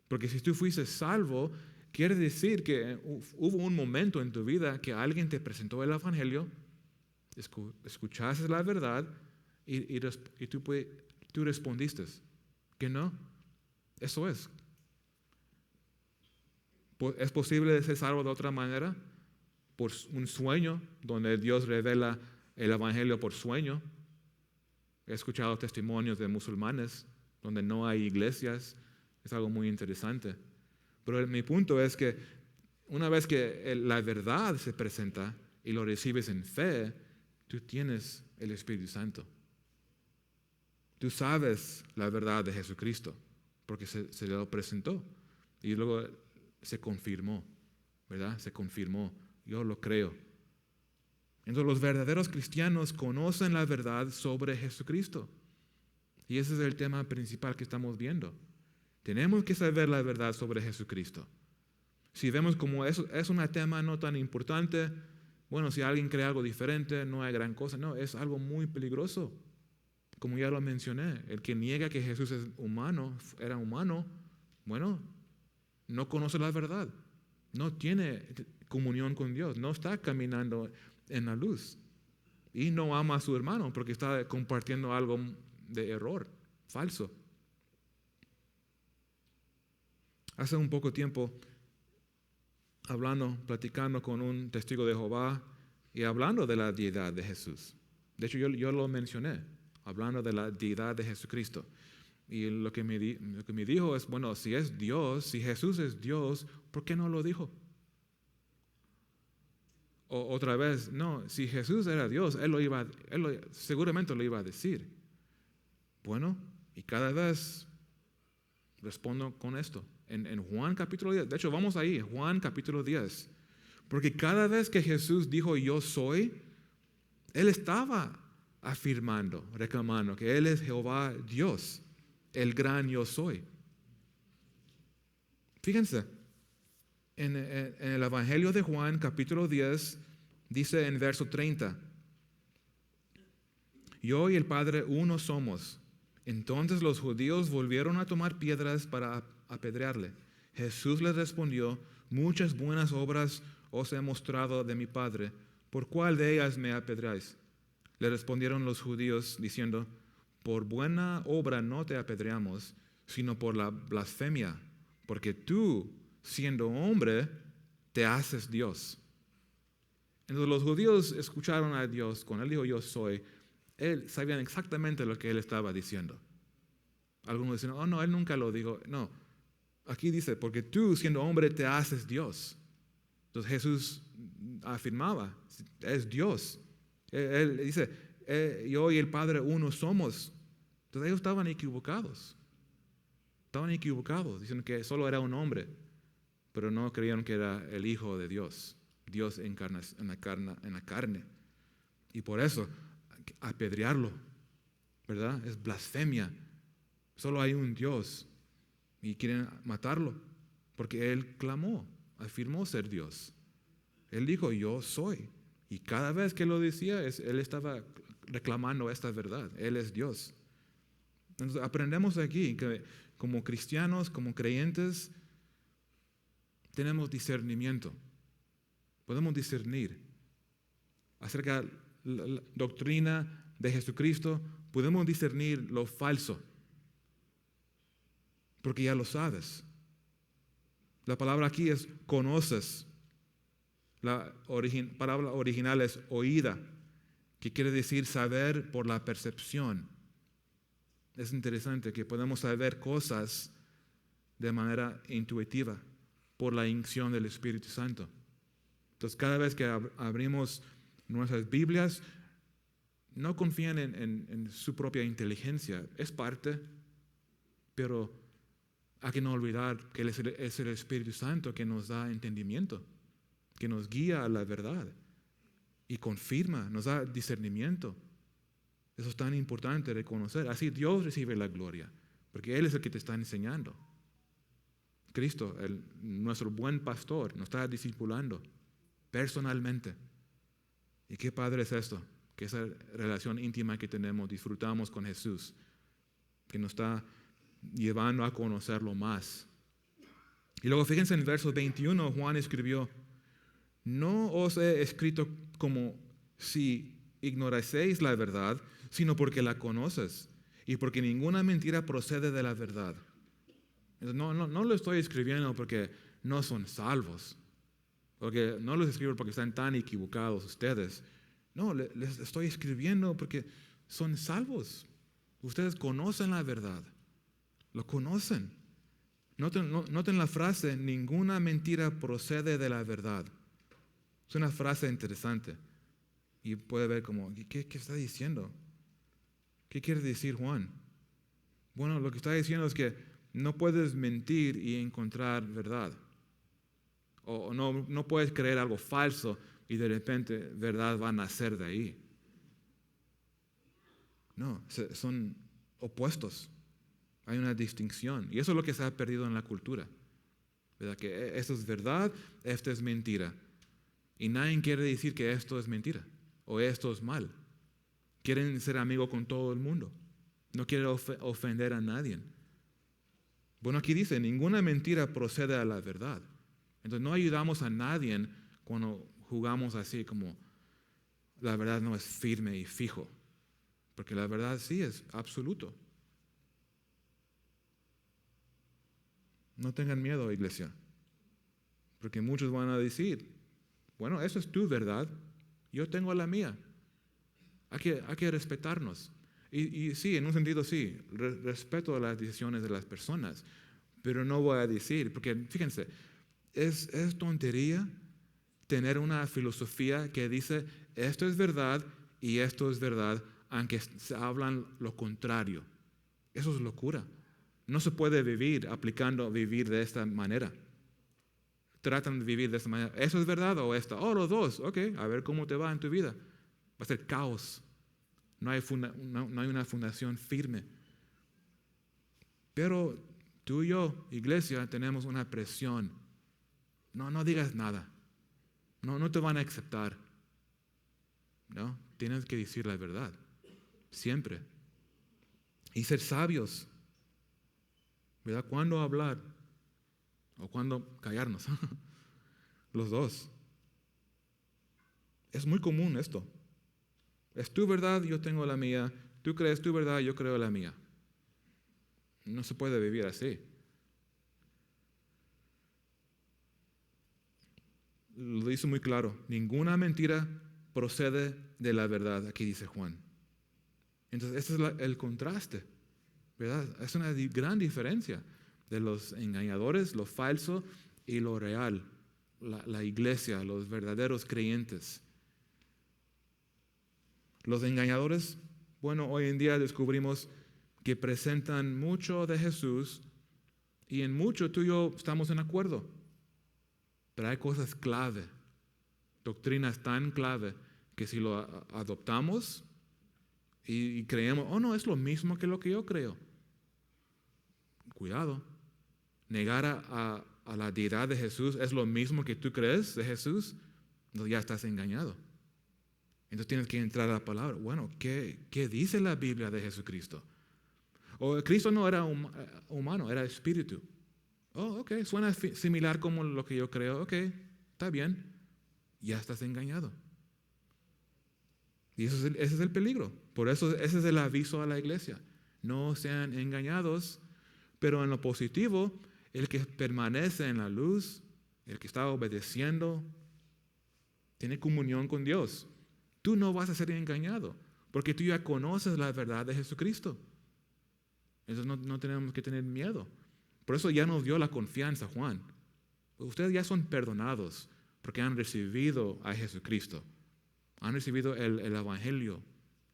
Porque si tú fuiste salvo, quiere decir que hubo un momento en tu vida que alguien te presentó el Evangelio, escuchaste la verdad, y tú respondiste que no. Eso es. ¿Es posible ser salvo de otra manera? Por un sueño, donde Dios revela el Evangelio por sueño. He escuchado testimonios de musulmanes donde no hay iglesias. Es algo muy interesante. Pero mi punto es que una vez que la verdad se presenta y lo recibes en fe, tú tienes el Espíritu Santo. Tú sabes la verdad de Jesucristo, porque se lo presentó y luego se confirmó, ¿verdad? Se confirmó. Yo lo creo. Entonces los verdaderos cristianos conocen la verdad sobre Jesucristo. Y ese es el tema principal que estamos viendo. Tenemos que saber la verdad sobre Jesucristo. Si vemos como eso es un tema no tan importante, bueno, si alguien cree algo diferente, no hay gran cosa. No, es algo muy peligroso. Como ya lo mencioné, el que niega que Jesús es humano, era humano, bueno, no conoce la verdad. No tiene comunión con Dios, no está caminando en la luz. Y no ama a su hermano porque está compartiendo algo de error, falso. Hace un poco tiempo platicando con un testigo de Jehová y hablando de la deidad de Jesús. De hecho, yo lo mencioné, hablando de la deidad de Jesucristo. Y lo que me dijo es, bueno, si es Dios, si Jesús es Dios, ¿por qué no lo dijo? O otra vez, no, si Jesús era Dios, seguramente lo iba a decir. Bueno, y cada vez respondo con esto. En Juan capítulo 10, de hecho vamos ahí, Juan capítulo 10. Porque cada vez que Jesús dijo yo soy, Él estaba afirmando, reclamando que Él es Jehová Dios, el gran yo soy. Fíjense, en el Evangelio de Juan capítulo 10 dice en verso 30, yo y el Padre uno somos. Entonces los judíos volvieron a tomar piedras para apedrearle. Jesús les respondió, muchas buenas obras os he mostrado de mi Padre, ¿por cuál de ellas me apedreáis? Le respondieron los judíos diciendo, por buena obra no te apedreamos, sino por la blasfemia, porque tú, siendo hombre, te haces Dios. Entonces los judíos escucharon a Dios, cuando Él dijo yo soy, sabían exactamente lo que Él estaba diciendo. Algunos dicen, oh no, Él nunca lo dijo. No, aquí dice, porque tú siendo hombre te haces Dios. Entonces Jesús afirmaba, es Dios. Él dice, yo y el Padre uno somos. Entonces ellos estaban equivocados. Diciendo que solo era un hombre, pero no creyeron que era el Hijo de Dios, Dios en la carne. Y por eso, apedrearlo, ¿verdad? Es blasfemia. Solo hay un Dios y quieren matarlo porque Él clamó, afirmó ser Dios. Él dijo, yo soy. Y cada vez que lo decía, Él estaba reclamando esta verdad. Él es Dios. Entonces aprendemos aquí que como cristianos, como creyentes, tenemos discernimiento. Podemos discernir acerca de la doctrina de Jesucristo. Podemos discernir lo falso, porque ya lo sabes. La palabra aquí es conoces. La palabra original es oída, que quiere decir saber por la percepción. Es interesante que podemos saber cosas de manera intuitiva por la unción del Espíritu Santo. Entonces, cada vez que abrimos nuestras Biblias, no confían en su propia inteligencia. Es parte, pero hay que no olvidar que es el Espíritu Santo que nos da entendimiento, que nos guía a la verdad y confirma, nos da discernimiento. Eso es tan importante reconocer. Así Dios recibe la gloria, porque Él es el que te está enseñando. Cristo, nuestro buen pastor, nos está discipulando personalmente. Y qué padre es esto, que esa relación íntima que tenemos, disfrutamos con Jesús, que nos está llevando a conocerlo más. Y luego fíjense en el verso 21, Juan escribió, no os he escrito como si ignoraseis la verdad, sino porque la conoces y porque ninguna mentira procede de la verdad. No lo estoy escribiendo porque no son salvos, porque no los escribo porque están tan equivocados ustedes. No, les estoy escribiendo porque son salvos. Ustedes conocen la verdad, lo conocen. Noten la frase, ninguna mentira procede de la verdad. Es una frase interesante y puede ver como, ¿qué está diciendo? ¿Qué quiere decir Juan? Bueno, lo que está diciendo es que no puedes mentir y encontrar verdad. O no puedes creer algo falso y de repente verdad va a nacer de ahí. No, son opuestos. Hay una distinción. Y eso es lo que se ha perdido en la cultura. ¿Verdad? Que esto es verdad, esto es mentira. Y nadie quiere decir que esto es mentira o esto es mal. Quieren ser amigos con todo el mundo. No quieren ofender a nadie. Bueno, aquí dice, ninguna mentira procede a la verdad. Entonces no ayudamos a nadie cuando jugamos así como la verdad no es firme y fijo. Porque la verdad sí es absoluto. No tengan miedo, iglesia. Porque muchos van a decir, bueno, eso es tu verdad, yo tengo la mía. Hay que respetarnos. Y sí, en un sentido sí, respeto las decisiones de las personas, pero no voy a decir, porque fíjense, es tontería tener una filosofía que dice, esto es verdad y esto es verdad, aunque se hablan lo contrario. Eso es locura. No se puede vivir de esta manera. Tratan de vivir de esta manera. ¿Eso es verdad o esto? Oh, los dos. Ok, a ver cómo te va en tu vida. Va a ser caos. No hay una fundación firme. Pero tú y yo, iglesia, tenemos una presión. No digas nada. No te van a aceptar. No, tienes que decir la verdad. Siempre. Y ser sabios. ¿Verdad? ¿Cuándo hablar? ¿O cuándo callarnos? Los dos. Es muy común esto. Es tu verdad, yo tengo la mía. Tú crees tu verdad, yo creo la mía. No se puede vivir así. Lo dice muy claro. Ninguna mentira procede de la verdad, aquí dice Juan. Entonces, ese es el contraste, ¿verdad? Es una gran diferencia de los engañadores, lo falso y lo real. La iglesia, los verdaderos creyentes. Los engañadores, bueno, hoy en día descubrimos que presentan mucho de Jesús y en mucho tú y yo estamos en acuerdo. Pero hay cosas clave, doctrinas tan clave que si lo adoptamos y creemos, oh no, es lo mismo que lo que yo creo. Cuidado. Negar a la deidad de Jesús es lo mismo que tú crees de Jesús, no, ya estás engañado. Entonces tienes que entrar a la palabra. Bueno, ¿qué dice la Biblia de Jesucristo? O Cristo no era humano, era espíritu. Oh, ok, suena similar como lo que yo creo. Ok, está bien. Ya estás engañado. Y ese es el peligro. Por eso ese es el aviso a la iglesia. No sean engañados, pero en lo positivo, el que permanece en la luz, el que está obedeciendo, tiene comunión con Dios. Tú no vas a ser engañado, porque tú ya conoces la verdad de Jesucristo. Entonces no tenemos que tener miedo. Por eso ya nos dio la confianza, Juan. Ustedes ya son perdonados, porque han recibido a Jesucristo. Han recibido el Evangelio,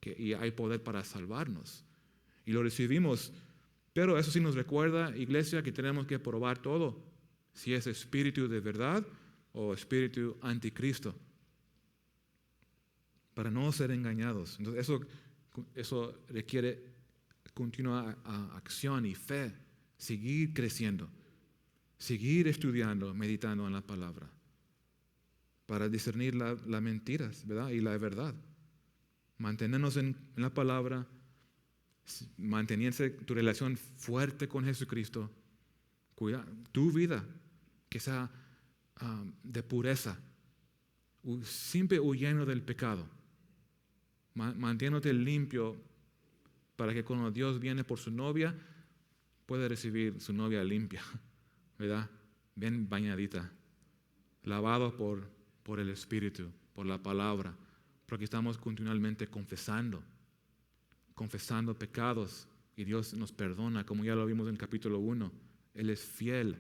y hay poder para salvarnos. Y lo recibimos, pero eso sí nos recuerda, iglesia, que tenemos que probar todo. Si es espíritu de verdad o espíritu anticristo. Para no ser engañados. Entonces eso requiere continua acción y fe, seguir creciendo, seguir estudiando, meditando en la palabra, para discernir las mentiras, ¿verdad? Y la verdad. Mantenernos en la palabra, manteniéndose tu relación fuerte con Jesucristo, cuida tu vida, que sea de pureza, siempre huyendo del pecado. Manténdote limpio para que cuando Dios viene por su novia, pueda recibir su novia limpia, ¿verdad? Bien bañadita, lavado por el Espíritu, por la palabra, porque estamos continuamente confesando pecados y Dios nos perdona, como ya lo vimos en capítulo 1. Él es fiel.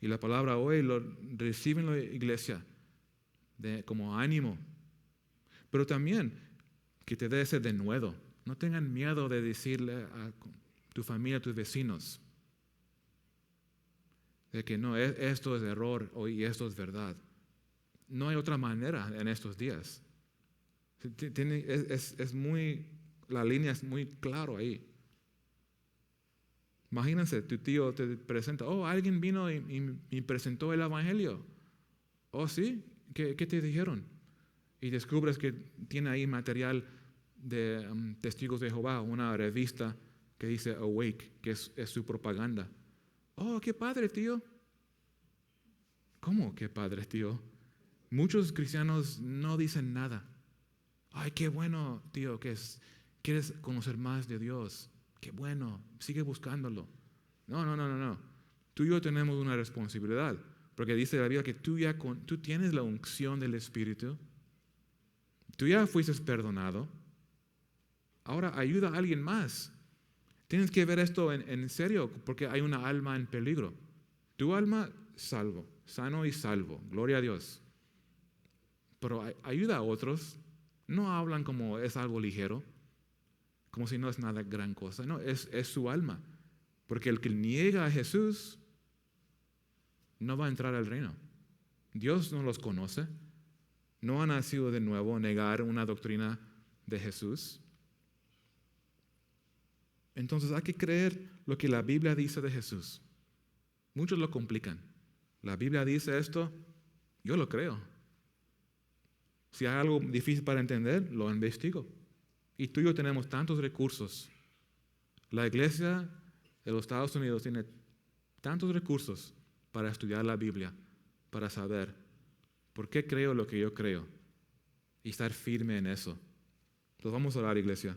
Y la palabra hoy lo reciben la iglesia como ánimo, pero también que te dé ese denuedo. No tengan miedo de decirle a tu familia, a tus vecinos, de que no, esto es error y esto es verdad. No hay otra manera en estos días. La línea es muy claro ahí. Imagínense, tu tío te presenta, oh, alguien vino y presentó el Evangelio. Oh, ¿sí? ¿Qué te dijeron? Y descubres que tiene ahí material de Testigos de Jehová, una revista que dice Awake, que es su propaganda. Oh, qué padre, tío. ¿Cómo qué padre, tío? Muchos cristianos no dicen nada. Ay, qué bueno, tío, quieres conocer más de Dios. Qué bueno, sigue buscándolo. No. Tú y yo tenemos una responsabilidad, Porque dice la Biblia que tú tienes la unción del Espíritu. Tú ya fuiste perdonado. Ahora ayuda a alguien más. Tienes que ver esto en serio, porque hay una alma en peligro. Tu alma, salvo, sano y salvo. Gloria a Dios. Pero ayuda a otros. No hablan como es algo ligero, como si no es nada gran cosa. No, es su alma. Porque el que niega a Jesús no va a entrar al reino. Dios no los conoce. No ha nacido de nuevo negar una doctrina de Jesús. Entonces hay que creer lo que la Biblia dice de Jesús. Muchos lo complican. La Biblia dice esto, yo lo creo. Si hay algo difícil para entender, lo investigo. Y tú y yo tenemos tantos recursos. La iglesia de los Estados Unidos tiene tantos recursos para estudiar la Biblia, para saber por qué creo lo que yo creo y estar firme en eso. Entonces vamos a orar, iglesia.